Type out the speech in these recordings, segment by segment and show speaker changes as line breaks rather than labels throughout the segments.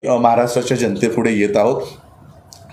महाराष्ट्राच्या जनतेपुढे येत आहोत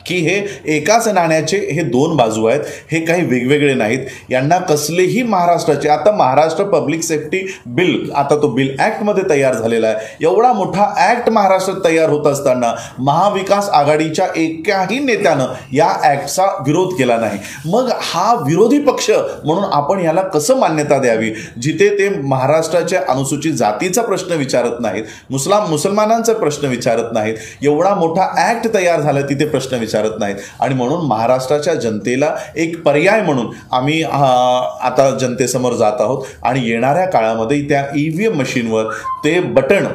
की हे एकाच नाण्याचे हे दोन बाजू आहेत, हे काही वेगवेगळे नाहीत. यांना कसलेही महाराष्ट्राचे, आता महाराष्ट्र पब्लिक सेफ्टी बिल, आता तो बिल ॲक्टमध्ये तयार झालेला आहे. एवढा मोठा ॲक्ट महाराष्ट्रात तयार होत असताना महाविकास आघाडीच्या एकाही नेत्यानं या ॲक्टचा विरोध केला नाही. मग हा विरोधी पक्ष म्हणून आपण याला कसं मान्यता द्यावी, जिथे ते महाराष्ट्राच्या अनुसूचित जातीचा प्रश्न विचारत नाहीत, मुसलमानांचा प्रश्न विचारत नाहीत, एवढा मोठा ॲक्ट तयार झाला तिथे प्रश्न विचारत नाहीत. आणि म्हणून महाराष्ट्राच्या जनतेला एक पर्याय म्हणून आम्ही आता जनतेसमोर जात आहोत आणि येणाऱ्या काळामध्ये त्या EVM मशीनवर ते बटन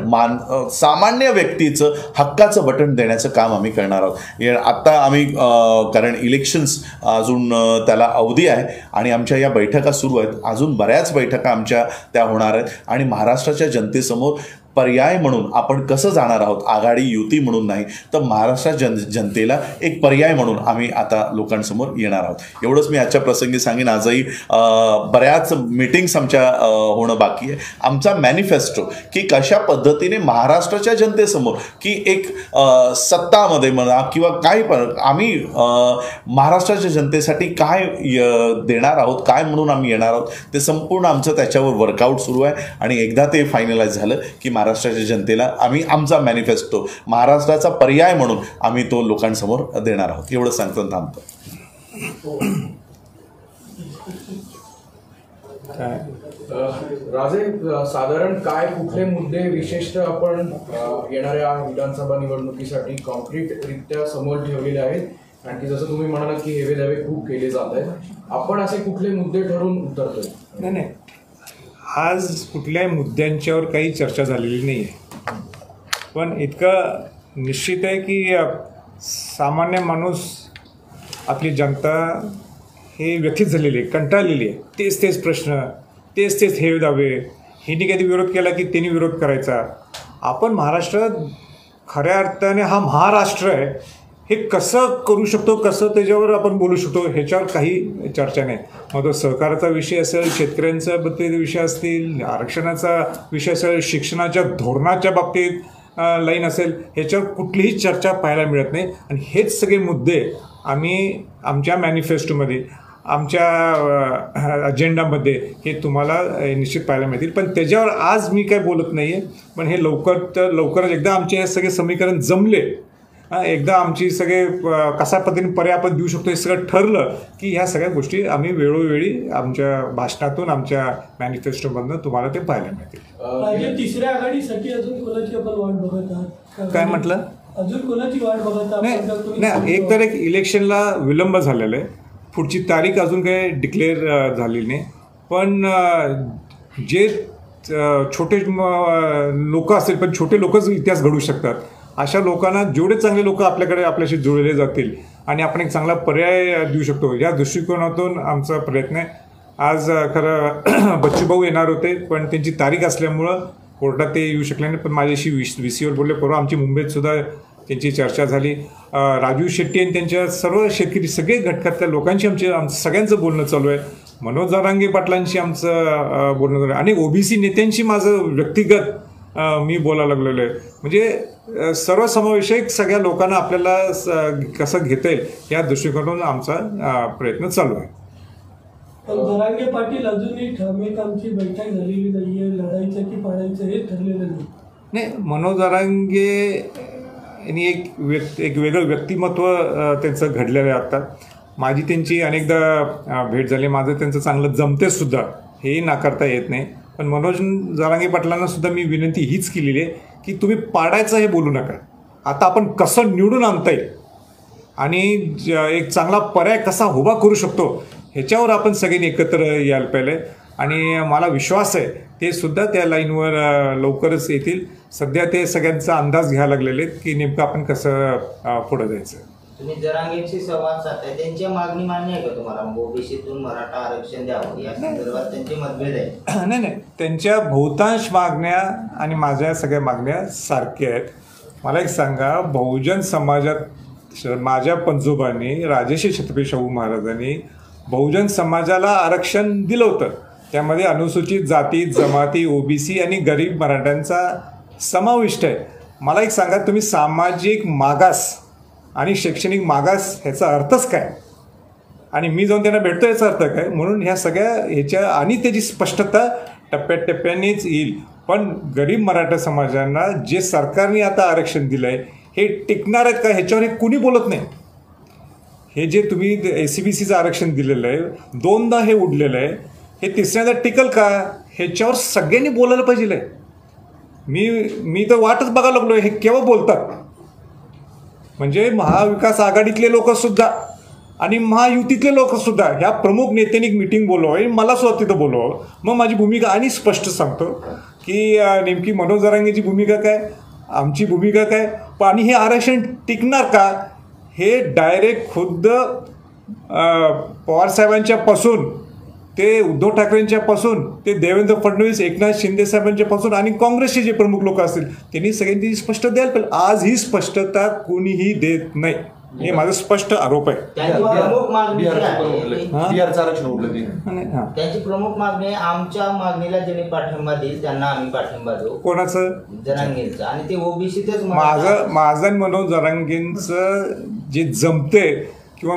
सामान्य व्यक्तीचं हक्काचं बटन देण्याचं काम आम्ही करणार आहोत. आत्ता आम्ही कारण इलेक्शन्स अजून त्याला अवधी आहे आणि आमच्या या बैठका सुरू आहेत, अजून बऱ्याच बैठका आमच्या त्या होणार आहेत आणि महाराष्ट्राच्या जनतेसमोर पर्याय म्हणून आपण कसं जाणार आहोत, आघाडी युती म्हणून नाही तर महाराष्ट्र जनतेला एक पर्याय म्हणून आम्ही आता लोकांसमोर येणार आहोत. एवढंच मी आजच्या प्रसंगी सांगेन. आजही बऱ्याच मीटिंग्स आमच्या होणं बाकी आहे. आमचा मॅनिफेस्टो की कशा पद्धतीने महाराष्ट्राच्या जनतेसमोर की एक सत्तामध्ये म्हणा किंवा काही पण आम्ही महाराष्ट्राच्या जनतेसाठी काय देणार आहोत, काय म्हणून आम्ही येणार आहोत, ते संपूर्ण आमचं त्याच्यावर वर्कआउट सुरू आहे. आणि एकदा ते फायनलाइज झालं की महाराष्ट्राच्या जनतेला आम्ही आमचा मॅनिफेस्टो महाराष्ट्राचा पर्याय म्हणून आम्ही तो लोकांसमोर देणार आहोत. एवढं सांगतो थांबतो.
राजे, साधारण काय कुठले मुद्दे विशेषतः आपण येणाऱ्या विधानसभा निवडणुकीसाठी कॉन्क्रीटरित्या समोर ठेवलेले आहेत? आणखी जसं तुम्ही म्हणालात की हेवे दावे खूप केले जात आहेत, आपण असे कुठले मुद्दे ठरवून उतरतोय?
नाही, आज कुठल्याही मुद्द्यांच्यावर काही चर्चा झालेली नाही आहे. पण इतकं निश्चित आहे की सामान्य माणूस, आपली जनता हे व्यथित झालेली आहे, कंटाळलेली आहे. तेच प्रश्न, तेच हेवे दावे. हिने कधी विरोध केला की त्यांनी विरोध करायचा. आपण महाराष्ट्रात खऱ्या अर्थाने हा महाराष्ट्र आहे, हे कसं करू शकतो, कसं त्याच्यावर आपण बोलू शकतो, ह्याच्यावर काही चर्चा नाही. मग तो सहकाराचा विषय असेल, शेतकऱ्यांच्या बाबतीत विषय असतील, आरक्षणाचा विषय असेल, शिक्षणाच्या धोरणाच्या बाबतीत लाईन असेल, ह्याच्यावर कुठलीही चर्चा पाहायला मिळत नाही. आणि हेच सगळे मुद्दे आम्ही आमच्या मॅनिफेस्टोमध्ये, आमच्या अजेंडामध्ये हे तुम्हाला निश्चित पाहायला मिळतील. पण त्याच्यावर आज मी काय बोलत नाही आहे. पण हे लवकरच एकदा आमचे हे सगळे समीकरण जमले, एकदा आमची सगळे कशा पद्धतीने पर्याय आपण देऊ शकतो हे सगळं ठरलं की ह्या सगळ्या गोष्टी आम्ही वेळोवेळी आमच्या भाषणातून, आमच्या मॅनिफेस्टोमधून तुम्हाला ते पाहायला मिळतील.
तिसऱ्या आघाडीसाठी अजून कोणाची आपण वाट बघत आहात?
काय म्हटलं?
अजून कोणाची वाट बघत आहात?
नाही, एक तर इलेक्शनला विलंब झालेला आहे. पुढची तारीख अजून काही डिक्लेअर झालेली नाही. पण जे छोटे लोक असतील, पण छोटे लोकच इतिहास घडू शकतात, अशा लोकांना जेवढे चांगले लोक आपल्याकडे आपल्याशी जोडले जातील आणि आपण एक चांगला पर्याय देऊ शकतो, या दृष्टिकोनातून आमचा प्रयत्न आहे. आज खरं बच्चूभाऊ येणार होते, पण त्यांची तारीख असल्यामुळं कोर्टात ते येऊ शकले नाही. पण माझ्याशी VCवर बोलले. परवा आमची मुंबईत सुद्धा त्यांची चर्चा झाली. राजू शेट्टी आणि त्यांच्या सर्व शेतकरी सगळे घटकातल्या लोकांशी आमचं सगळ्यांचं बोलणं चालू आहे. मनोज जरांगे पाटलांशी आमचं बोलणं चालू आहे. आणि OBC नेत्यांशी माझं व्यक्तिगत मी बोलायला लागलेलो आहे. म्हणजे सर्वसमावेशक सगळ्या लोकांना आपल्याला कसं घेता येईल या दृष्टिकोनातून आमचा प्रयत्न चालू आहे.
पण जरांगे पाटील अजूनही ठामेक आमची बैठक झालेली नाही आहे, लढायचं की पाडायचं हे ठरलेलं नाही.
मनोज जरांगे यांनी एक वेगळं व्यक्तिमत्व त्यांचं घडलेलं आहे. आता माझी त्यांची अनेकदा भेट झाली, माझं त्यांचं चांगलं जमते सुद्धा, हेही नाकारता येत नाही. पण मनोज जरांगे पाटलांना सुद्धा मी विनंती हीच केलेली आहे की तुम्ही पाडायचं हे बोलू नका. आता आपण कसं निवडून आणता येईल आणि एक चांगला पर्याय कसा उभा करू शकतो ह्याच्यावर आपण सगळ्यांनी एकत्र यायला पाहिजे. आणि मला विश्वास आहे ते सुद्धा त्या लाईनवर लवकरच येतील. सध्या ते सगळ्यांचा अंदाज घ्यायला लागलेले आहेत की नेमकं आपण कसं पुढं जायचं.
तुम्ही जरांगेंशी संवाद साधताय, त्यांच्या मागणी मान्य आहे का तुम्हाला? OBCतून मराठा आरक्षण द्यावं या संदर्भात त्यांचे मतभेद आहे?
नाही, त्यांच्या बहुतांश मागण्या आणि माझ्या सगळ्या मागण्या सारख्या आहेत. मला एक सांगा, बहुजन समाजात माझ्या पंजोबांनी, राजर्षी छत्रपती शाहू महाराजांनी बहुजन समाजाला आरक्षण दिलं होतं. त्यामध्ये अनुसूचित जाती, जमाती, OBC आणि गरीब मराठ्यांचा समाविष्ट आहे. मला एक सांगा, तुम्ही सामाजिक मागास आणि शैक्षणिक मागास ह्याचा अर्थच काय, आणि मी जाऊन त्यांना भेटतो याचा अर्थ काय? म्हणून ह्या सगळ्या ह्याच्या आणि त्याची स्पष्टता टप्प्याटप्प्यानेच येईल. पण गरीब मराठा समाजांना जे सरकारने आता आरक्षण दिलं आहे हे टिकणार आहेत का ह्याच्यावर हे कुणी बोलत नाही. हे जे तुम्ही ACBCचं आरक्षण दिलेलं आहे, 2दा हे उडलेलं आहे, हे तिसऱ्यांदा टिकल का ह्याच्यावर सगळ्यांनी बोलायला पाहिजे. मी तर वाटच बघायला लागलो हे केव्हा बोलतात. म्हणजे महाविकास आघाडीतले लोकसुद्धा आणि महायुतीतले लोकसुद्धा ह्या प्रमुख नेत्यांनी एक मिटिंग बोलवावी, मला सुद्धा तिथं बोलवावं. मग माझी भूमिका आणि स्पष्ट सांगतो की नेमकी मनोज जरांगेची भूमिका काय, आमची भूमिका काय, आणि हे आरक्षण टिकणार का हे डायरेक्ट खुद्द पवारसाहेबांच्या पासून ते उद्धव ठाकरेंच्या पासून ते देवेंद्र फडणवीस, एकनाथ शिंदे साहेबांच्या पासून आणि काँग्रेसचे जे प्रमुख लोक असतील त्यांनी सगळ्यांनी स्पष्ट द्यायला पाहिजे. आज ही स्पष्टता कोणीही देत नाही, हे माझा स्पष्ट आरोप आहे.
त्यांची प्रमुख मागणी जी आहे
बिहारचं आरक्षण उडलं ते.
त्यांची प्रमुख मागणी आहे, आमच्या मागणीला ज्यांनी पाठिंबा देईल त्यांना आम्ही पाठिंबा देऊ.
कोणाचं?
जरांगेंचं. आणि ते ओबीसीतच
माझं मनोज जरांगेंचं जे जमते किंवा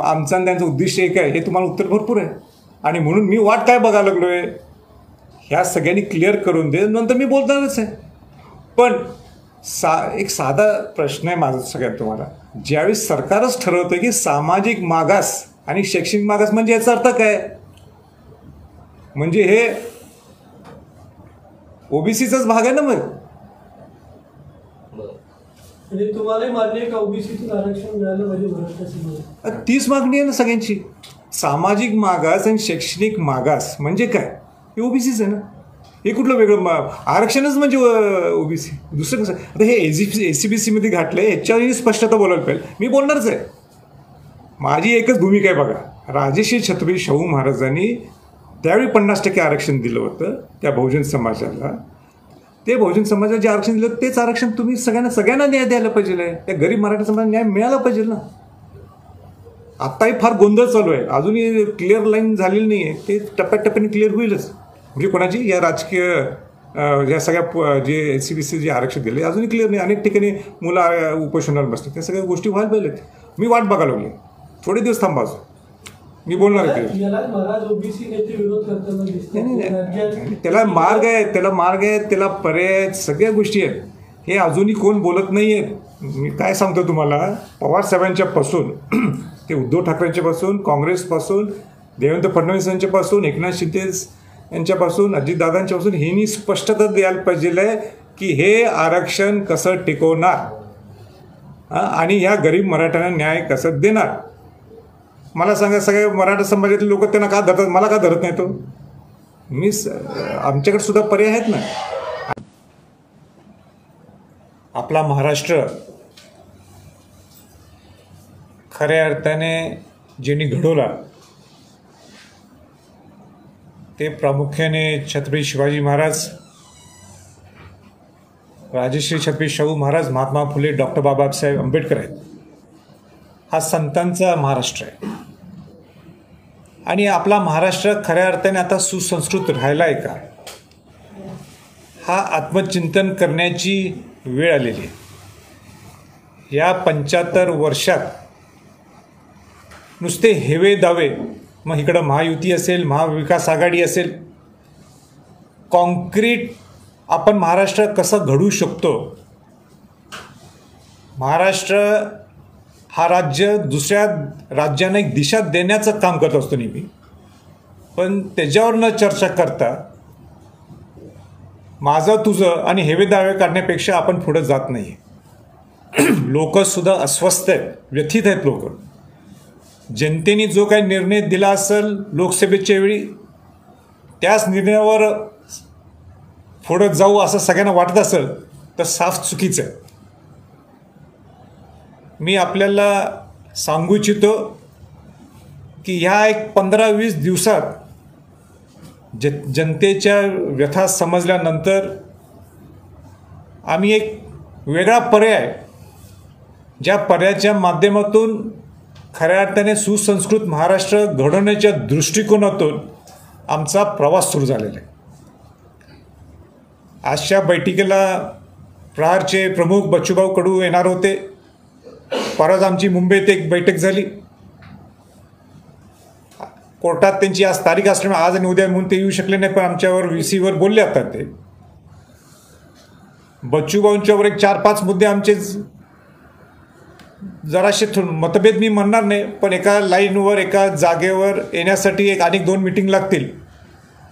आमचं आणि त्यांचं उद्दिष्ट एक आहे हे तुम्हाला उत्तर भरपूर आहे. आणि म्हणून मी वाट काय बघायला लागलोय ह्या सगळ्यांनी क्लिअर करून दे, नंतर मी बोलणारच आहे. पण एक साधा प्रश्न आहे माझा सगळ्यात तुम्हाला. ज्यावेळेस सरकारच ठरवतं की सामाजिक मागास आणि शैक्षणिक मागास म्हणजे याचा अर्थ काय, म्हणजे हे ओबीसीचाच भाग आहे ना. मग
म्हणजे तुम्हाला मान्य आहे का ओबीसीतून आरक्षण मिळालं पाहिजे मराठा?
तीच मागणी आहे ना सगळ्यांची. सामाजिक मागास आणि शैक्षणिक मागास म्हणजे काय, हे ओबीसीच आहे ना. हे कुठलं वेगळं आरक्षणच म्हणजे ओबीसी, दुसरं कसं? आता हे ACBCमध्ये घातलं आहे ह्याच्यावरही स्पष्टता बोलायला पाहिजे. मी बोलणारच आहे. माझी एकच भूमिका आहे बघा. राजश्री छत्रपती शाहू महाराजांनी त्यावेळी 50% आरक्षण दिलं होतं त्या बहुजन समाजाला. ते बहुजन समाजाला जे आरक्षण दिलं तेच आरक्षण तुम्ही सगळ्यांना न्याय द्यायला पाहिजे. त्या गरीब मराठा समाजाला न्याय मिळाला पाहिजे ना. आत्ताही फार गोंधळ चालू आहे, अजूनही क्लिअर लाईन झालेली नाही आहे. ते टप्प्याटप्प्याने क्लिअर होईलच. म्हणजे कोणाची या राजकीय या सगळ्या जे ACBC जे आरक्षण दिले अजूनही क्लिअर नाही. अनेक ठिकाणी मुलं उपोषणाला बसतात. त्या सगळ्या गोष्टी व्हायला पाहिजेत. मी वाट बघायला लागली. थोडे दिवस थांबा, मी बोलणार आहे. त्याला मार्ग आहे, त्याला पर्याय, सगळ्या गोष्टी आहेत. हे अजूनही कोण बोलत नाही आहेत. मी काय सांगतो तुम्हाला, पवारसाहेबांच्या पासून ते उद्धव ठाकरेंच्या पासून, काँग्रेसपासून, देवेंद्र फडणवीस यांच्यापासून, एकनाथ शिंदे यांच्यापासून, अजितदादांच्यापासून ह्यांनी स्पष्टता द्यायला पाहिजे की हे आरक्षण कसं टिकवणार आणि ह्या गरीब मराठ्यांना न्याय कसं देणार. मला सांगा, सगळे मराठा समाजातले लोक त्यांना का धरतात, मला का धरत नाही? तो आमच्याकडे सुद्धा पर्याय आहेत ना. आपला महाराष्ट्र खऱ्या अर्थाने ज्यांनी घडवला ते प्रामुख्याने छत्रपती शिवाजी महाराज, राजश्री छत्रपती शाहू महाराज, महात्मा फुले, डॉक्टर बाबासाहेब आंबेडकर आहेत. हा संतांचा महाराष्ट्र आहे. आणि आपला महाराष्ट्र खऱ्या अर्थाने आता सुसंस्कृत राहिला आहे का, हा आत्मचिंतन करण्याची वेळ आलेली आहे. या 75 वर्षात नुसते हेवे दावे, मग इकडं महायुती असेल, महाविकास आघाडी असेल, कॉन्क्रीट आपण महाराष्ट्र कसं घडवू शकतो, महाराष्ट्र हा राज्य दुसऱ्या राज्यांना एक दिशा देण्याचं काम करत असतो नेहमी. पण त्याच्यावर न चर्चा करता माझं तुझं आणि हेवे दावे काढण्यापेक्षा आपण पुढे जात नाही. लोकसुद्धा अस्वस्थ आहेत, व्यथित आहेत लोक. जनतेने जो काही निर्णय दिला असेल लोकसभेच्या वेळी, त्याच निर्णयावर पुढं जाऊ असं सगळ्यांना वाटत असेल तर साफ चुकीचं आहे. मी आपल्याला सांगू इच्छितो की ह्या एक 15-20 दिवसात जनतेच्या व्यथा समजल्यानंतर आम्ही एक वेगळा पर्याय, ज्या पर्यायाच्या माध्यमातून खऱ्या अर्थाने सुसंस्कृत महाराष्ट्र घडवण्याच्या दृष्टिकोनातून आमचा प्रवास सुरू झालेला आहे. आजच्या बैठकीला प्रहारचे प्रमुख बच्चूभाऊ कडू येणार होते. परत आमची मुंबईत एक बैठक झाली. कोर्टात त्यांची आज तारीख असल्यामुळे आज आणि उद्या म्हणून ते येऊ शकले नाही, पण आमच्यावर VC वर बोलले आता ते. बच्चूभाऊंच्यावर एक 4-5 मुद्दे आमचे जराशे मतभेद मी म्हणणार नाही, पण एका लाईनवर एका जागेवर येण्यासाठी एक आणि 2 मीटिंग लागतील.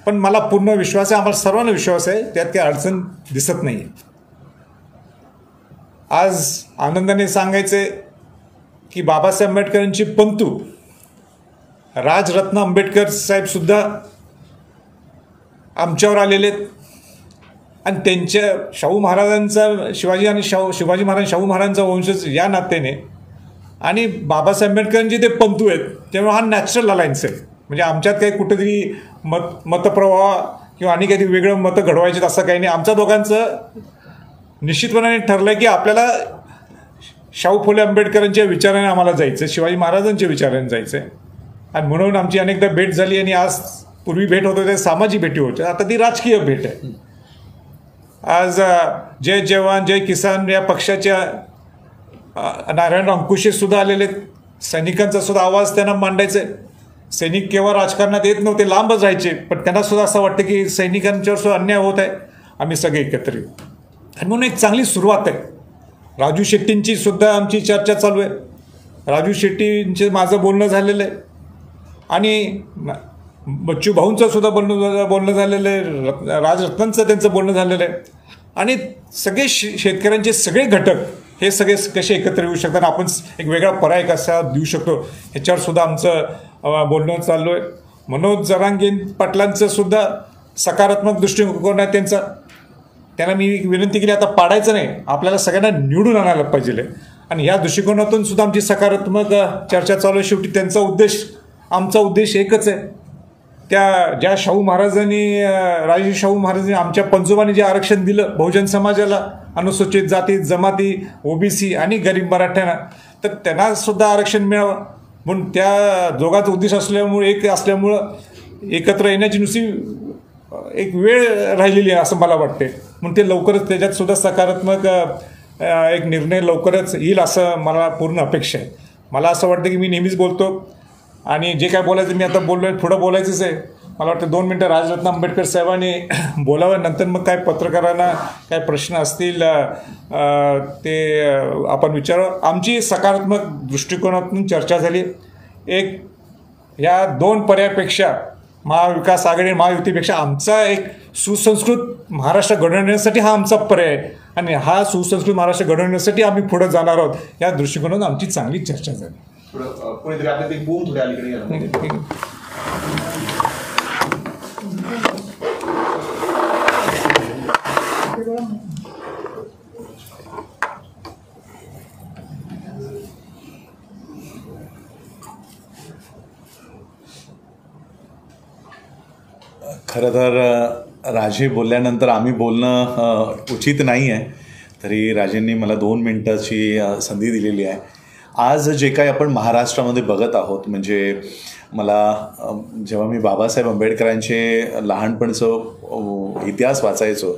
पण मला पूर्ण विश्वास आहे, आम्हाला सर्वांना विश्वास आहे, त्यात काही अडचण दिसत नाही. आज आनंदाने सांगायचे की बाबासाहेब आंबेडकरांची पंतू राजरत्न आंबेडकर साहेब सुद्धा आमच्यावर आलेले आहेत. आणि त्यांच्या शाहू महाराजांचा शिवाजी महाराज शाहू महाराजांचा वंशज या नात्याने आणि बाबासाहेब आंबेडकरांचे ते पंतू आहेत, त्यामुळे हा नॅचरल अलायन्स आहे. म्हणजे आमच्यात काही कुठेतरी मतप्रवाह किंवा आणि काहीतरी वेगळं मतं घडवायचे असं काही नाही. आमच्या दोघांचं निश्चितपणे ठरलं आहे की आपल्याला शाहू फुले आंबेडकरांच्या विचाराने आम्हाला जायचं, शिवाजी महाराजांच्या विचाराने जायचं आहे. आणि म्हणून आमची अनेकदा भेट झाली. आणि आज पूर्वी भेट होत होते सामाजिक भेटी होत्या, आता ती राजकीय भेट आहे. आज जय जवान जय किसान या पक्षाच्या नारायण अंकुशे सुद्धा आलेले आहेत. सैनिकांचा सुद्धा आवाज त्यांना मांडायचा आहे. सैनिक केव्हा राजकारणात येत नव्हते, लांबच राहायचे, पण त्यांना सुद्धा असं वाटतं की सैनिकांच्यावर सुद्धा अन्याय होत आहे, आम्ही सगळे एकत्र येऊ. आणि म्हणून एक चांगली सुरुवात आहे. राजू शेट्टींची सुद्धा आमची चर्चा चालू आहे. राजू शेट्टींचे माझं बोलणं झालेलं आहे आणि बच्चू भाऊंचं सुद्धा बोलणं झालेलं आहे. राजरत्नांचं त्यांचं बोलणं झालेलं आहे. आणि सगळे शेतकऱ्यांचे सगळे घटक हे सगळे कसे एकत्र येऊ शकतात, आपण एक वेगळा पर्याय कसा देऊ शकतो ह्याच्यावर सुद्धा आमचं बोलणं चालू आहे. मनोज जरांगे पाटलांचं सुद्धा सकारात्मक दृष्टिकोन आहे त्यांचा. त्यांना मी विनंती केली आता पाडायचं नाही, आपल्याला सगळ्यांना निवडून आणायला पाहिजे. आणि या दृष्टिकोनातून सुद्धा आमची सकारात्मक चर्चा चालू आहे. शेवटी त्यांचा उद्देश आमचा उद्देश एकच आहे. ज्या शाहू महाराजांनी राजे शाहू महाराजांनी आमच्या पंजोबांनी जे आरक्षण दिलं बहुजन समाजाला, अनुसूचित जाती जमाती OBC आणि गरीब मराठ्यांना, तर त्यांना सुद्धा आरक्षण मिळावं म्हणून त्या दोघांचा उद्देश असल्यामुळे एकत्र येण्याची नुसती एक वेळ राहिलेली आहे असं मला वाटते. म्हणून ते लवकरच त्याच्यात सुद्धा सकारात्मक एक निर्णय लवकरच येईल असं मला पूर्ण अपेक्षा आहे. मला असं वाटतं की मी नेहमीच बोलतो आणि जे काय बोलायचं मी आता बोललो आहे, पुढं बोलायचंच आहे. मला वाटतं 2 मिनटं राजरत्न आंबेडकर साहेबांनी बोलावं, नंतर मग काय पत्रकारांना काय प्रश्न असतील ते आपण विचारावं. आमची सकारात्मक दृष्टिकोनातून चर्चा झाली. एक या 2 पर्यायापेक्षा महाविकास आघाडी महायुतीपेक्षा आमचा एक सुसंस्कृत महाराष्ट्र घडवण्यासाठी हा आमचा पर्याय आहे. आणि हा सुसंस्कृत महाराष्ट्र घडवण्यासाठी आम्ही पुढे जाणार आहोत. या दृष्टिकोनातून आमची चांगली चर्चा झाली.
कोणीतरी आपल्या ते बूम थोडे अलीकडे गेला. खरं तर राजे बोलल्यानंतर आम्ही बोलणं उचित नाही आहे, तरी राजेंनी मला 2 मिनटाची संधी दिलेली आहे. आज जे काही आपण महाराष्ट्रामध्ये बघत आहोत, म्हणजे मला जेव्हा मी बाबासाहेब आंबेडकरांचे लहानपणचं इतिहास वाचायचो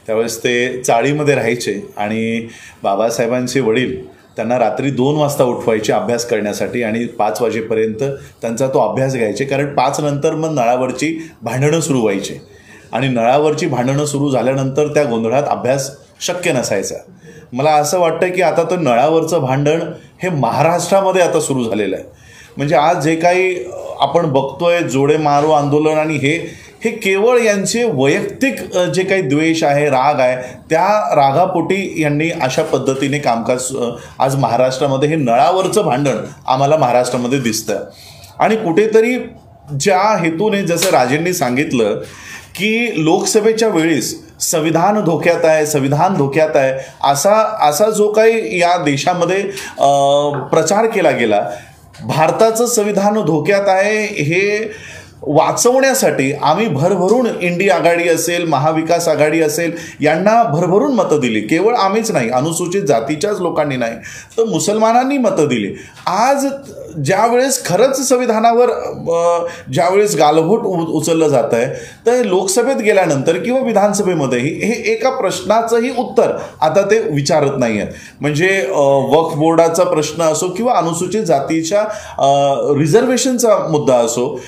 त्यावेळेस ते चाळीमध्ये राहायचे आणि बाबासाहेबांचे वडील त्यांना रात्री 2 वाजता उठवायचे अभ्यास करण्यासाठी आणि 5 वाजेपर्यंत त्यांचा तो अभ्यास घ्यायचे, कारण 5 नंतर मग नळावरची भांडणं सुरू व्हायचे आणि नळावरची भांडणं सुरू झाल्यानंतर त्या गोंधळात अभ्यास शक्य नसायचा. मला असं वाटतं की आता तर नळावरचं भांडण हे महाराष्ट्रामध्ये आता सुरू झालेलं आहे. म्हणजे आज जे काही आपण बघतोय जोडे मारो आंदोलन आणि हे केवळ यांचे वैयक्तिक जे काही द्वेष आहे, राग आहे, त्या रागापोटी यांनी अशा पद्धतीने कामकाज आज महाराष्ट्रामध्ये हे नळावरचं भांडण आम्हाला महाराष्ट्रामध्ये दिसतं. आणि कुठेतरी ज्या हेतूने जसं राजेंनी सांगितलं की लोकसभेच्या वेळेस संविधान धोक्यात आहे असा जो काही या देशामध्ये प्रचार केला गेला, भारताचं संविधान धोक्यात आहे हे वाचवण्यासाठी आम्ही भरभरून इंडिया आघाडी असेल, महाविकास आघाडी असेल यांना भरभरून मतं दिली. केवळ आम्हीच नाही, अनुसूचित जातीच्याच लोकांनी नाही तर मुसलमानांनी मतं दिली. आज ज्यावेळेस खरंच संविधानावर ज्यावेळेस गालबोट उचललं जात आहे तर लोकसभेत गेल्यानंतर किंवा विधानसभेमध्येही हे एका प्रश्नाचंही उत्तर आता ते विचारत नाही आहेत. म्हणजे वक्फ बोर्डाचा प्रश्न असो किंवा अनुसूचित जातीच्या रिझर्वेशनचा मुद्दा असो,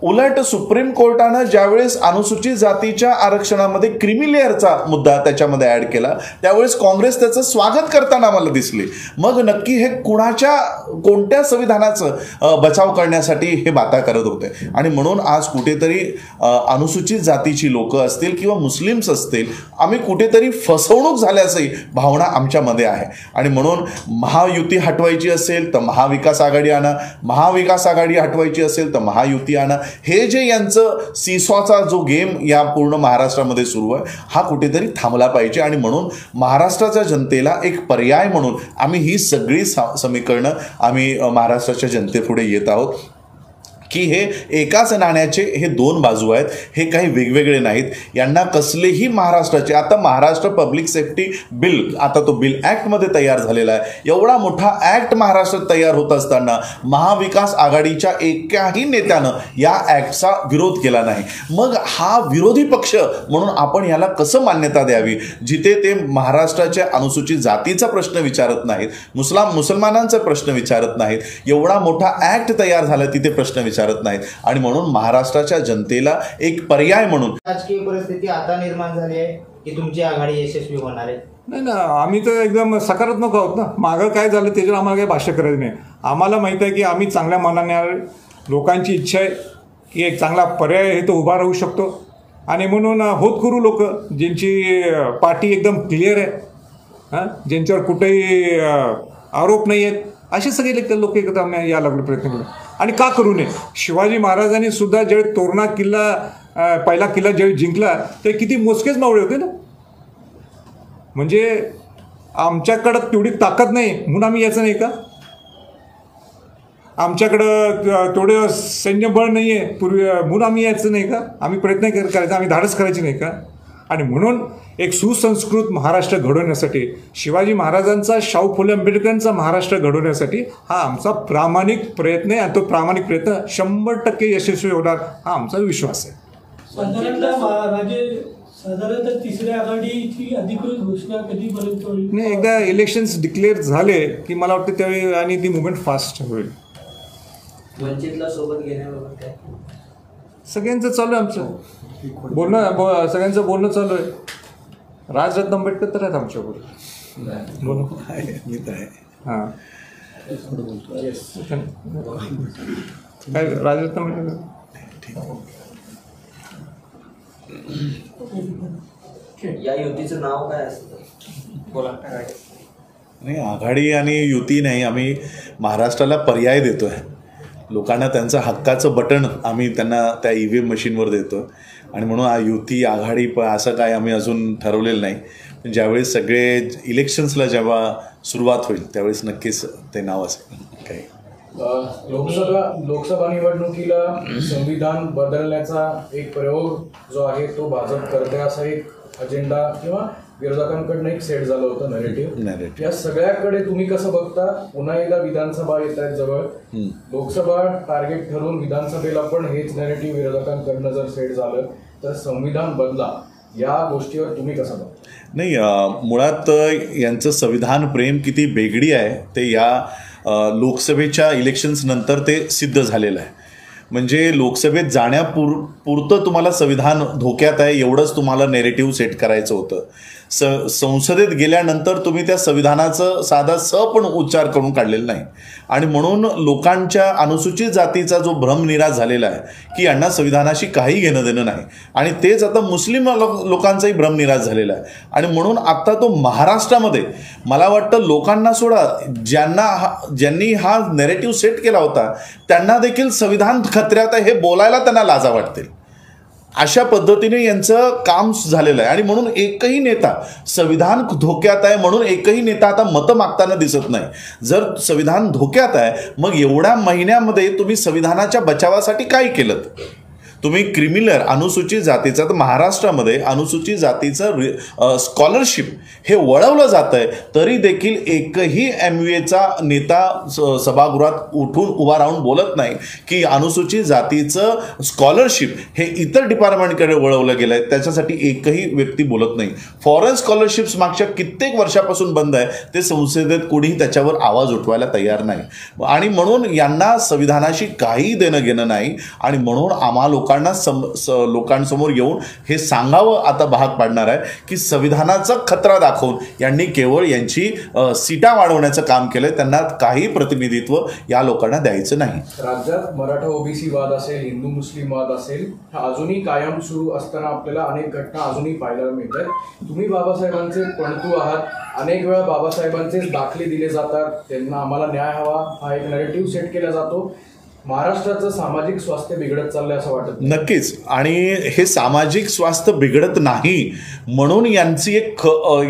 उलट सुप्रीम कोर्टानं ज्यावेळेस अनुसूचित जातीच्या आरक्षणामध्ये क्रिमी लेअरचा मुद्दा त्याच्यामध्ये ॲड केला त्यावेळेस काँग्रेस त्याचं स्वागत करताना आम्हाला दिसली. मग नक्की हे कोणत्या संविधानाचं बचाव करण्यासाठी हे बाता करत होते. आणि म्हणून आज कुठेतरी अनुसूचित जातीची लोकं असतील किंवा मुस्लिम्स असतील, आम्ही कुठेतरी फसवणूक झाल्याचंही भावना आमच्यामध्ये आहे. आणि म्हणून महायुती हटवायची असेल तर महाविकास आघाडी आणा, महाविकास आघाडी हटवायची असेल तर महायुती आणा. हे जे यांचं सीसॉचा जो गेम या पूर्ण महाराष्ट्रामध्ये सुरू आहे हा कुठेतरी थांबला पाहिजे. आणि म्हणून महाराष्ट्राच्या जनतेला एक पर्याय म्हणून आम्ही ही सगळी समीकरणं आम्ही महाराष्ट्राच्या जनतेपुढे येत आहोत की हे एकाच नाण्याचे हे दोन बाजू आहेत, हे काही वेगवेगळे नाहीत. यांना कसलेही महाराष्ट्राचे आता महाराष्ट्र पब्लिक सेफ्टी बिल, आता तो बिल ॲक्टमध्ये तयार झालेला आहे. एवढा मोठा ॲक्ट महाराष्ट्रात तयार होत असताना महाविकास आघाडीच्या एकाही नेत्यानं या ॲक्टचा विरोध केला नाही. मग हा विरोधी पक्ष म्हणून आपण याला कसं मान्यता द्यावी, जिथे ते महाराष्ट्राच्या अनुसूचित जातीचा प्रश्न विचारत नाहीत, मुसलमानांचा प्रश्न विचारत नाहीत, एवढा मोठा ॲक्ट तयार झाला तिथे प्रश्न विचारत नाहीत. आणि म्हणून महाराष्ट्राच्या जनतेला एक पर्याय म्हणून
राजकीय परिस्थिती आता निर्माण झाली आहे की तुमची आघाडी यशस्वी होणार आहे?
नाही ना, आम्ही तर एकदम सकारात्मक आहोत ना. मागं काय झालं त्याच्यावर आम्हाला काही भाष्य करायचं नाही. आम्हाला माहीत आहे की आम्ही चांगल्या मनाने, लोकांची इच्छा आहे की एक चांगला पर्याय हे तो उभा राहू शकतो. आणि म्हणून होतकरू लोक ज्यांची पार्टी एकदम क्लिअर आहे, ज्यांच्यावर कुठेही आरोप नाही आहेत, असे सगळे लोक एकदा आम्ही या लागलो प्रयत्न करू. आणि का करू नये? शिवाजी महाराजांनी सुद्धा ज्यावेळी तोरणा किल्ला पहिला किल्ला ज्यावेळी जिंकला ते किती मोजकेच मावळे होते ना. म्हणजे आमच्याकडं तेवढी ताकद नाही म्हणून आम्ही यायचं नाही का? आमच्याकडं तेवढं सैन्यबळ नाही आहे पूर्वी म्हणून आम्ही यायचं नाही का? आम्ही प्रयत्न करायचा, आम्ही धाडस करायची नाही का? आणि म्हणून एक सुसंस्कृत महाराष्ट्र घडवण्यासाठी, शिवाजी महाराजांचा, शाहू फुले आंबेडकरांचा महाराष्ट्र घडवण्यासाठी हा आमचा प्रामाणिक प्रयत्न आहे. आणि तो प्रामाणिक प्रयत्न 100% यशस्वी होणार हा आमचा विश्वास आहे.
साधारणतः तिसऱ्या आघाडीची अधिकृत घोषणा कधीपर्यंत होईल?
नाही, एकदा इलेक्शन्स डिक्लेअर झाले की मला वाटतं त्यावेळी आणि ती मुवमेंट फास्ट होईल.
वंचितला सोबत घेण्याबाबत काय
सगळ्यांचं चालू आहे, आमचं बोलणं, सगळ्यांचं बोलणं चालू आहे. राजरत्न आंबेडकर तर आहेत आमच्याबरोबर. बोलणं हां काय राजरत्न आंबेडकर
या युतीचं नाव काय असतं? बोला.
नाही, आघाडी आणि युती नाही, आम्ही महाराष्ट्राला पर्याय देतो आहे. लोकांना त्यांचं हक्काचं बटन आम्ही त्यांना त्या EVM मशीनवर देतो. आणि म्हणून युती आघाडी असं काय आम्ही अजून ठरवलेलं नाही. पण ज्यावेळेस सगळे इलेक्शन्सला जेव्हा सुरुवात होईल त्यावेळेस नक्कीच ते नाव असेल. काही
लोकसभा निवडणुकीला संविधान बदलण्याचा एक प्रयोग जो आहे तो भाजप करते असा एक अजेंडा किंवा विरोधकांकडनं एक सेट झालं होतं नॅरेटिव्ह. या सगळ्याकडे तुम्ही कसं बघता? पुन्हा एकदा विधानसभा येत आहेत जवळ, लोकसभा टार्गेट ठरवून विधानसभेला पण हेच नॅरेटिव्ह विरोधकांकडनं जर सेट झालं तर संविधान बदला, या गोष्टीवर तुम्ही कसं बघता?
नाही, मुळात यांचं संविधान प्रेम किती बेगडी आहे ते या लोकसभेच्या इलेक्शन्स नंतर ते सिद्ध झालेलं आहे. म्हणजे लोकसभेत जाण्यापुरतं तुम्हाला संविधान धोक्यात आहे एवढंच तुम्हाला नेरेटिव्ह सेट करायचं होतं. संसदेत गेल्यानंतर तुम्ही त्या संविधानाचं साधा पण उच्चार करून काढलेला नाही. आणि म्हणून लोकांच्या अनुसूचित जातीचा जो भ्रमनिराश झालेला आहे की यांना संविधानाशी काही घेणं देणं नाही, आणि तेच आता मुस्लिम लोकांचाही भ्रमनिराश झालेला आहे. आणि म्हणून आता तो महाराष्ट्रामध्ये मला वाटतं लोकांना सोडा, ज्यांनी हा नेरेटिव्ह सेट केला होता त्यांना देखील संविधान खतऱ्यात आहे हे बोलायला त्यांना लाजा वाटतील. अशा पद्धतीने यांचं काम झालेलं आहे. आणि म्हणून एकही नेता संविधान धोक्यात आहे म्हणून एकही नेता आता मतं मागताना दिसत नाही. जर संविधान धोक्यात आहे मग एवढ्या महिन्यामध्ये तुम्ही संविधानाच्या बचावासाठी काय केलं? तुम्ही क्रिमिनल अनुसूचित जातीचा, तर महाराष्ट्रामध्ये अनुसूचित जातीचं स्कॉलरशिप हे वळवलं जात आहे, तरी देखील एकही MUAचा नेता सभागृहात उठून उभा राहून बोलत नाही की अनुसूचित जातीचं स्कॉलरशिप हे इतर डिपार्टमेंटकडे वळवलं गेलं आहे, त्याच्यासाठी एकही व्यक्ती बोलत नाही. फॉरेन स्कॉलरशिप्स मागच्या कित्येक वर्षापासून बंद आहे, ते संसदेत कोणीही त्याच्यावर आवाज उठवायला तयार नाही. आणि म्हणून यांना संविधानाशी काही देणं घेणं नाही, आणि म्हणून आम्हा लोकांना लोकांसमोर येऊन हे सांगावं आता भाग पाडणार आहे की संविधानाचा खतरा दाखवून यांनी केवळ यांची सीटा वाढवण्याचं काम केलं, त्यांना काही प्रतिनिधित्व या लोकांना द्यायचं नाही.
राज्यात मराठा ओबीसी वाद असेल, हिंदू मुस्लिम वाद असेल, हा अजूनही कायम सुरू असताना आपल्याला अनेक घटना अजूनही पाहायला मिळतात. तुम्ही बाबासाहेबांचे पणतू आहात, अनेक वेळा बाबासाहेबांचेच दाखले दिले जातात, त्यांना आम्हाला न्याय हवा हा एक नॅरेटिव्ह सेट केला जातो. महाराष्ट्राचं सामाजिक स्वास्थ्य बिघडत चाललंय असं वाटत?
नक्कीच. आणि हे सामाजिक स्वास्थ्य बिघडत नाही म्हणून यांची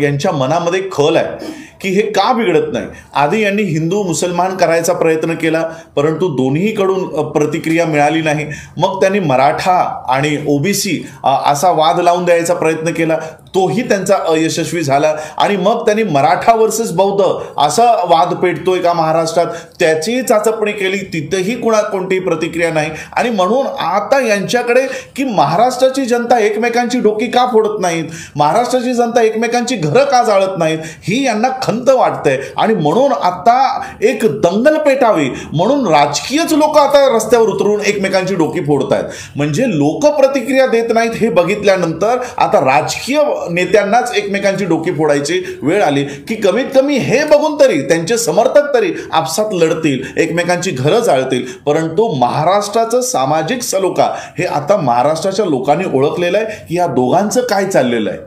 यांच्या मनामध्ये खल आहे की हे का बिघडत नाही. आधी यांनी हिंदू मुसलमान करायचा प्रयत्न केला, परंतु दोन्हीकडून प्रतिक्रिया मिळाली नाही. मग त्यांनी मराठा आणि ओबीसी असा वाद लावून द्यायचा प्रयत्न केला, तोही त्यांचा अयशस्वी झाला. आणि मग त्यांनी मराठा वर्सेस बौद्ध असा वाद पेटतोय का महाराष्ट्रात, त्याची चाचपणी केली, तिथेही कोणतीही प्रतिक्रिया नाही. आणि म्हणून आता यांच्याकडे की महाराष्ट्राची जनता एकमेकांची डोकी का फोडत नाहीत, महाराष्ट्राची जनता एकमेकांची घरं का जाळत नाहीत, ही यांना खंत वाटतंय. आणि म्हणून आता एक दंगल पेटावी म्हणून राजकीयच लोक आता रस्त्यावर उतरून एकमेकांची डोकी फोडत आहेत. म्हणजे लोक प्रतिक्रिया देत नाहीत हे बघितल्यानंतर आता राजकीय नेत्यांनाच एकमेकांची डोकी फोडायची वेळ आली की कमीत कमी हे बघून तरी त्यांचे समर्थक तरी आपसात लढतील, एकमेकांची घरं जाळतील. परंतु महाराष्ट्राचं सामाजिक सलोखा हे आता महाराष्ट्राच्या लोकांनी ओळखलेलं आहे की या दोघांचं काय चाललेलं आहे.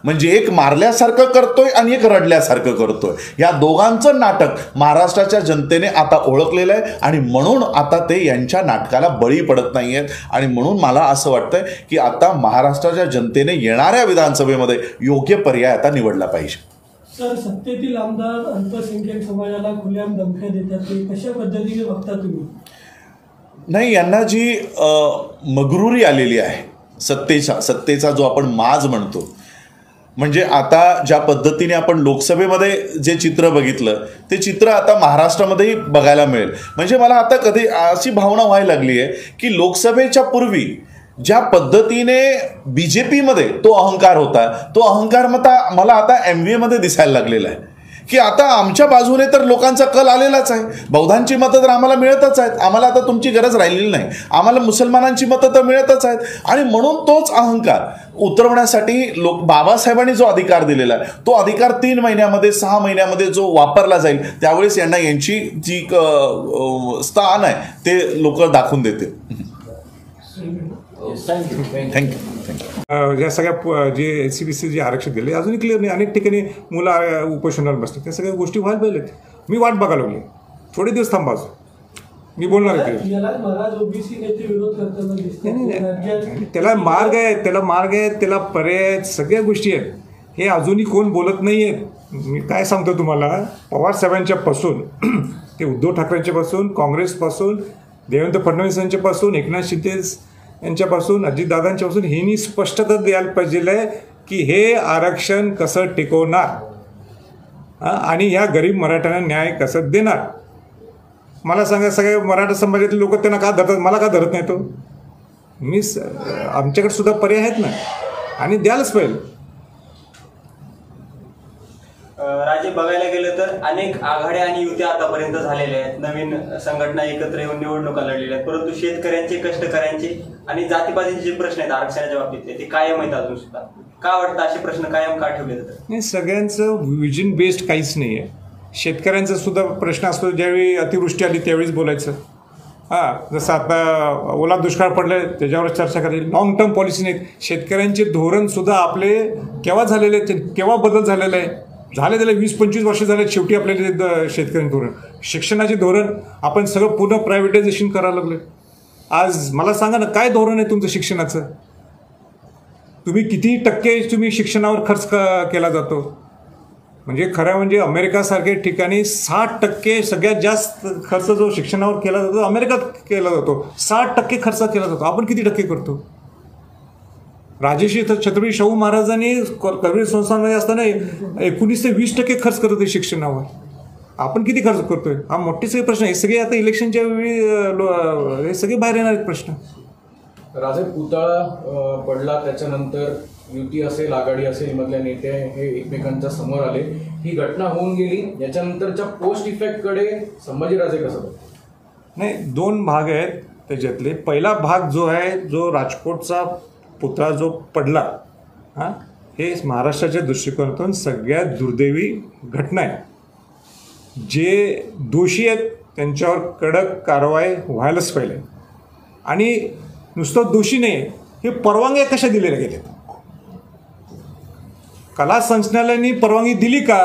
म्हणजे एक मारल्यासारखं करतोय आणि एक रडल्यासारखं करतोय, या दोघांचं नाटक महाराष्ट्राच्या जनतेने आता ओळखलेलं आहे. आणि म्हणून आता ते यांच्या नाटकाला बळी पडत नाही आहेत. आणि म्हणून मला असं वाटतंय की आता महाराष्ट्राच्या जनतेने येणाऱ्या विधानसभेमध्ये योग्य पर्याय आता निवडला पाहिजे.
सर, सत्तेतील आमदार अल्पसंख्याक समाजाला खुलेआम धमक्या देतात, ते कशा पद्धतीने बघता तुम्ही?
नाही, यांना जी मगरुरी आलेली आहे सत्तेचा जो आपण माज म्हणतो, म्हणजे आता ज्या पद्धतीने आपण लोकसभेमध्ये जे चित्र बघितलं ते चित्र आता महाराष्ट्रामध्येही बघायला मिळेल. म्हणजे मला आता कधी अशी भावना व्हायला लागली आहे की लोकसभेच्या पूर्वी ज्या पद्धतीने BJPमध्ये तो अहंकार होता, तो अहंकार मला आता MVAमध्ये दिसायला लागलेला आहे की आता आमच्या बाजूने तर लोकांचा कल आलेलाच आहे, बौद्धांची मतं तर आम्हाला मिळतच आहेत, आम्हाला आता तुमची गरज राहिलेली नाही, आम्हाला मुसलमानांची मतं तर मिळतच आहेत. आणि म्हणून तोच अहंकार उतरवण्यासाठी बाबासाहेबांनी जो अधिकार दिलेला आहे तो अधिकार 3 महिन्यामध्ये 6 महिन्यामध्ये जो वापरला जाईल त्यावेळेस यांना यांची जी स्थान आहे ते लोक दाखवून देतील.
या सगळ्या जे SCBC जे आरक्षण दिले अजूनही क्लिअर नाही. अनेक ठिकाणी मुलं उपोषणाला बसतात, त्या सगळ्या गोष्टी व्हायला पाहिजेत. मी वाट बघायला लागली, थोडे दिवस थांबा, मी बोलणार आहे. त्याला मार्ग आहे, त्याला पर्याय आहेत, सगळ्या गोष्टी आहेत. हे अजूनही कोण बोलत नाही आहेत. मी काय सांगतो तुम्हाला, पवार साहेबांच्या पासून ते उद्धव ठाकरेंच्या पासून, काँग्रेसपासून, देवेंद्र फडणवीस यांच्यापासून, एकनाथ शिंदे यांच्यापासून, अजितदादांच्यापासून ह्यांनी स्पष्टता द्यायला पाहिजे की हे आरक्षण कसं टिकवणार आणि ह्या गरीब मराठ्यांना न्याय कसं देणार. मला सांगा, सगळ्या मराठा समाजातील लोक त्यांना का धरतात, मला का धरत नाही? तो आमच्याकडे सुद्धा पर्याय आहेत ना, आणि द्यायलाच पाहिजे.
राजे, बघायला गेलं तर अनेक आघाड्या आणि युत्या आतापर्यंत झालेल्या आहेत, नवीन संघटना एकत्र येऊन निवडणुका लढलेल्या आहेत, परंतु शेतकऱ्यांचे, कष्टकऱ्यांचे आणि जातीपातीचे जे प्रश्न आहेत आरक्षणाच्या बाबतीतले ते कायम आहेत अजून सुद्धा. का वाटतं असे प्रश्न कायम का ठेवले जातात?
नाही, सगळ्यांचं विजन बेस्ड काहीच नाही आहे. शेतकऱ्यांचा सुद्धा प्रश्न असतो, ज्यावेळी अतिवृष्टी आली त्यावेळीच बोलायचं. जसं आता ओला दुष्काळ पडले त्याच्यावर चर्चा करायची. लॉंग टर्म पॉलिसी नाहीत. शेतकऱ्यांचे धोरण सुद्धा आपले केव्हा झालेले आहेत, केव्हा बदल झालेला आहे, झाले त्याला 20-25 वर्ष झाले. शेवटी आपल्याला शेतकऱ्यांचे धोरण, शिक्षणाचे धोरण आपण सगळं पूर्ण प्रायव्हेटायझेशन करायला लागले. आज मला सांगा ना, काय धोरण आहे तुमचं शिक्षणाचं? तुम्ही किती टक्के तुम्ही शिक्षणावर खर्च केला जातो? म्हणजे खरं म्हणजे अमेरिकासारख्या ठिकाणी 60% सगळ्यात जास्त खर्च जो शिक्षणावर केला जातो अमेरिकात केला जातो. 60% खर्च केला जातो. आपण किती टक्के करतो? राजर्षी छत्रपती शाहू महाराजांनी कबीर संस्थानमध्ये असताना 19 ते 20% खर्च करत होते शिक्षणावर. आपण किती खर्च करतोय? हा मोठे सगळे प्रश्न. हे सगळे आता इलेक्शनच्या वेळी हे सगळे बाहेर येणार आहेत प्रश्न.
राजे पुतळा पडला त्याच्यानंतर युती असेल आघाडी असेल मधल्या नेते हे एकमेकांच्या समोर आले. ही घटना होऊन गेली. याच्यानंतरच्या पोस्ट इफेक्टकडे संभाजीराजे कसं बघतात?
नाही, 2 भाग आहेत त्याच्यातले. पहिला भाग जो आहे, जो राजकोटचा पुतळा जो पडला, हां, हे महाराष्ट्राच्या दृष्टिकोनातून सगळ्यात दुर्दैवी घटना आहे. जे दोषी आहेत त्यांच्यावर कडक कारवाई व्हायलाच पाहिजे. आणि नुसतं दोषी नाही, हे परवानग्या कशा दिलेल्या गेल्या? कला संचालनालयाने परवानगी दिली का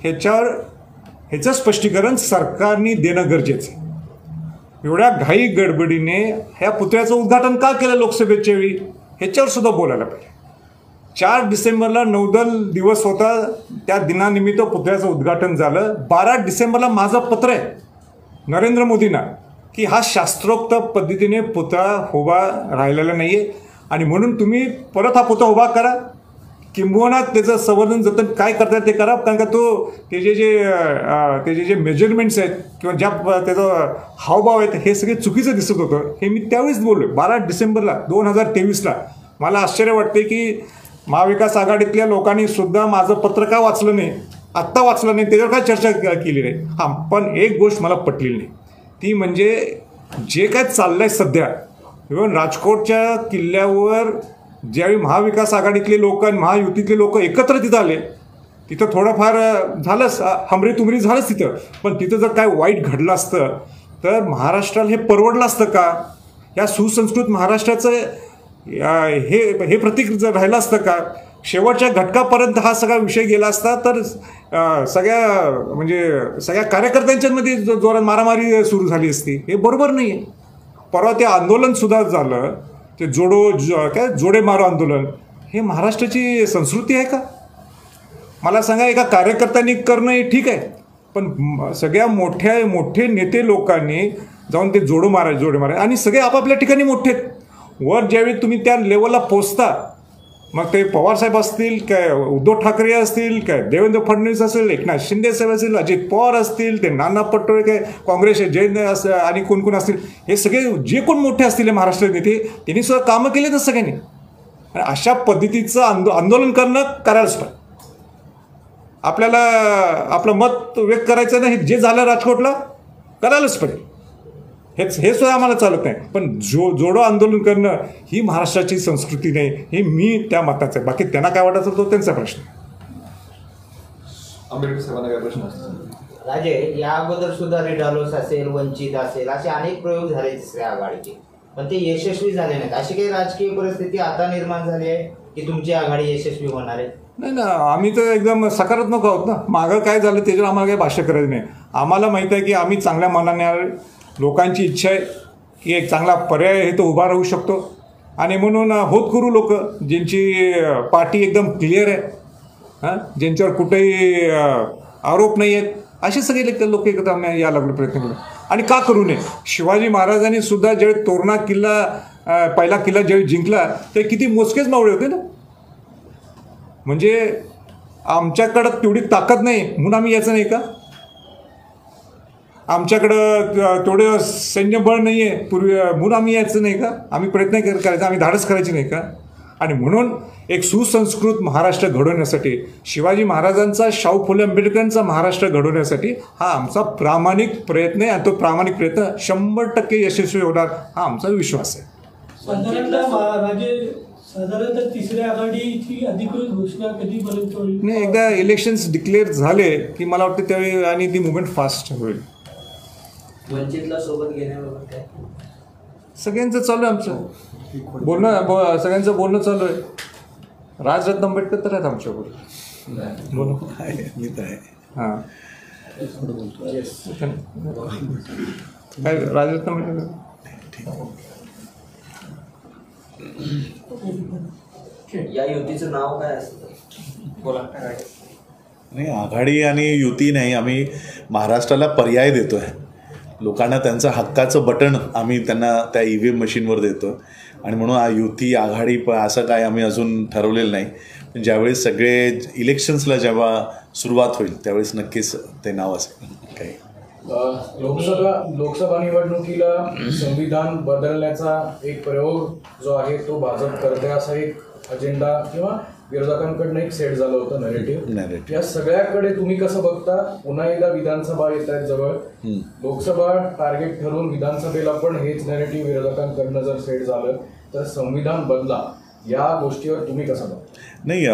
ह्याचं स्पष्टीकरण सरकारने देणं गरजेचं आहे. एवढ्या घाई गडबडीने ह्या पुतळ्याचं उद्घाटन का केलं लोकसभेच्या वेळी ह्याच्यावर सुद्धा बोलायला पाहिजे. 4 डिसेंबरला नौदल दिवस होता, त्या दिनानिमित्त पुतळ्याचं उद्घाटन झालं. 12 डिसेंबरला माझं पत्र आहे नरेंद्र मोदींना की हा शास्त्रोक्त पद्धतीने पुतळा उभा राहिलेला नाही आहे आणि म्हणून तुम्ही परत हा पुतळा उभा करा, किंबहुना त्याचं संवर्धन जतन काय करतात ते करा. कारण का त्याचे जे मेजरमेंट्स आहेत किंवा ज्या त्याचं हावभाव आहेत हे सगळे चुकीचं दिसत होतं. हे मी त्यावेळेस बोललो 12 डिसेंबरला 2023ला. मला आश्चर्य वाटते की महाविकास आघाडीतल्या लोकांनी सुद्धा माझं पत्र का वाचलं नाही, आत्ता वाचलं नाही, त्याच्यावर काय चर्चा केली नाही. हां, पण एक गोष्ट मला पटलेली नाही, ती म्हणजे जे काय चाललं आहे सध्या, इव्हन राजकोटच्या किल्ल्यावर ज्यावेळी महाविकास आघाडीतले लोक आणि महायुतीतले लोक एकत्र तिथं आले, तिथं थोडंफार झालंच, हमरी तुमरी झालंच तिथं. पण तिथं जर काय वाईट घडलं असतं तर महाराष्ट्राला हे परवडलं असतं का? या सुसंस्कृत महाराष्ट्राचं हे प्रतीक जर राहिलं असतं का? शेवटच्या घटकापर्यंत हा सगळा विषय गेला असता तर सगळ्या कार्यकर्त्यांच्यामध्ये जोरात मारामारी सुरू झाली असती. हे बरोबर नाही आहे. परवा ते आंदोलनसुद्धा झालं, ते जोडे मारो आंदोलन. हे महाराष्ट्राची संस्कृती आहे का? मला सांगा, एका कार्यकर्त्यांनी करणं हे ठीक आहे, पण सगळ्या मोठे नेते लोकांनी जाऊन ते जोडे मारायचे आणि सगळे आपापल्या ठिकाणी मोठे वर ज्यावेळी तुम्ही त्या लेवलला पोचता, मग ते पवारसाहेब असतील काय, उद्धव ठाकरे असतील काय, देवेंद्र फडणवीस असेल, एकनाथ शिंदे साहेब असतील, अजित पवार असतील, ते नाना पटोळे काय, काँग्रेस जयंत असं आणि कोण असतील, हे सगळे जे कोण मोठे असतील महाराष्ट्रात नेते त्यांनी सुद्धा कामं केले तर सगळ्यांनी. आणि अशा पद्धतीचं आंदोलन करायलाच पाहिजे. आपल्याला आपलं मत व्यक्त करायचं नाही, जे झालं राजकोटला करायलाच पाहिजे. हे सुद्धा आम्हाला चालत नाही. पण जोडो आंदोलन करणं ही महाराष्ट्राची संस्कृती नाही, हे मी त्या मताचं आहे. बाकी त्यांना काय वाटायचं तो त्यांचा प्रश्न.
आंबेडकर साहेबांना काय प्रश्न असतो?
राजे, या अगोदर सुद्धा रिडालोस असेल, वंचित असेल, असे अनेक प्रयोग झाले तिसऱ्या आघाडीचे, पण ते यशस्वी झाले नाहीत. अशी काही राजकीय परिस्थिती आता निर्माण झाली आहे की तुमची आघाडी यशस्वी होणार आहे?
नाही ना, आम्ही तर एकदम सकारात्मक आहोत ना. मागं काय झालं त्याच्यावर आम्हाला काही भाष्य करायचं नाही. आम्हाला माहीत आहे की आम्ही चांगल्या मनाने, लोकांची इच्छा आहे की एक चांगला पर्याय हे तो उभा राहू शकतो. आणि म्हणून होत करू लोक ज्यांची पार्टी एकदम क्लिअर आहे, हां, ज्यांच्यावर कुठेही आरोप नाही आहेत, असे सगळे लोक एकत्र आम्ही यायला लागलो प्रयत्न करू. आणि का करू नये? शिवाजी महाराजांनी सुद्धा ज्यावेळी तोरणा किल्ला, पहिला किल्ला ज्यावेळी जिंकला ते किती मोजकेच मावळे होते ना. म्हणजे आमच्याकडं तेवढी ताकद नाही म्हणून आम्ही यायचं नाही का? आमच्याकडं तेवढं सैन्यबळ नाही आहे पूर्वी म्हणून आम्ही यायचं नाही का? आम्ही प्रयत्न करायचा, आम्ही धाडस करायची नाही का? आणि म्हणून एक सुसंस्कृत महाराष्ट्र घडवण्यासाठी, शिवाजी महाराजांचा, शाहू फुले आंबेडकरांचा महाराष्ट्र घडवण्यासाठी हा आमचा प्रामाणिक प्रयत्न आहे. आणि तो प्रामाणिक प्रयत्न 100% यशस्वी होणार हा आमचा विश्वास आहे.
साधारणतः तिसऱ्या आघाडीची अधिकृत घोषणा कधीपर्यंत होईल?
नाही, एकदा इलेक्शन्स डिक्लेअर झाले की मला वाटतं त्यावेळी आणि ती मुवमेंट फास्ट होईल.
वंचितला सोबत घेण्याबाबत काय?
सगळ्यांचं चालू आहे आमचं बोलणं, सगळ्यांचं बोलणं चालू आहे. राजरत्न आंबेडकर तर आहेत आमच्याबरोबर. बोलू
मी तर आहे.
हां, काय राजरत्न आंबेडकर
या युतीचं नाव काय असतं?
बोला.
नाही, आघाडी आणि युती नाही, आम्ही महाराष्ट्राला पर्याय देतो आहे. लोकांना त्यांचं हक्काचं बटन आम्ही त्यांना त्या EVM मशीनवर देतो आणि म्हणून युती आघाडी असं काय आम्ही अजून ठरवलेलं नाही. पण ज्यावेळेस सगळे इलेक्शन्सला जेव्हा सुरुवात होईल त्यावेळेस नक्कीच ते नाव असेल. काही
लोकसभा निवडणुकीला संविधान बदलण्याचा एक प्रयोग जो आहे तो भाजप करते असा एक अजेंडा किंवा विरोधकांकडनं एक सेट झालं होतं नॅरेटिव्ह. या सगळ्याकडे तुम्ही कसं बघता? पुन्हा एकदा विधानसभा येत आहेत जवळ, लोकसभा टार्गेट ठरवून विधानसभेला पण हेच नॅरेटिव्ह विरोधकांकडनं जर सेट झालं तर संविधान बदला, या गोष्टीवर तुम्ही कसं बघता?
नाही,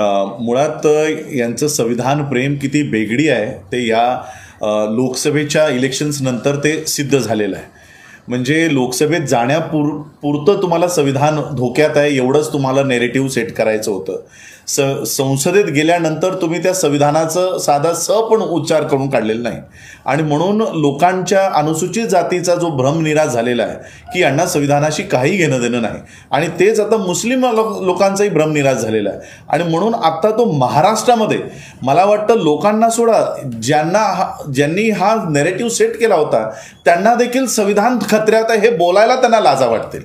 मुळात यांचं संविधान प्रेम किती बेगडी आहे ते या लोकसभेच्या इलेक्शन्स नंतर ते सिद्ध झालेलं आहे. म्हणजे लोकसभेत जाण्यापुरतं तुम्हाला संविधान धोक्यात आहे एवढंच तुम्हाला नेरेटिव्ह सेट करायचं होतं. संसदेत गेल्यानंतर तुम्ही त्या संविधानाचं साधा पण उच्चार करून काढलेला नाही आणि म्हणून लोकांच्या अनुसूचित जातीचा जो भ्रमनिराश झालेला आहे की यांना संविधानाशी काही घेणं देणं नाही आणि तेच आता मुस्लिम लोकांचाही भ्रमनिराश झालेला आहे. आणि म्हणून आता तो महाराष्ट्रामध्ये मला वाटतं लोकांना सोडा, ज्यांनी हा नेरेटिव्ह सेट केला होता त्यांना देखील संविधान खतऱ्यात आहे हे बोलायला त्यांना लाजा वाटतील.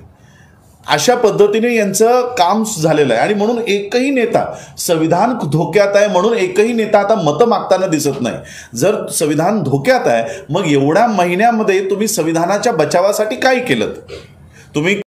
अशा पद्धतीने यांचं काम झालेलं आहे आणि म्हणून एकही नेता संविधान धोक्यात आहे म्हणून एकही नेता आता मतं मागताना दिसत नाही. जर संविधान धोक्यात आहे मग एवढ्या महिन्यामध्ये तुम्ही संविधानाच्या बचावासाठी काय केलं? तुम्ही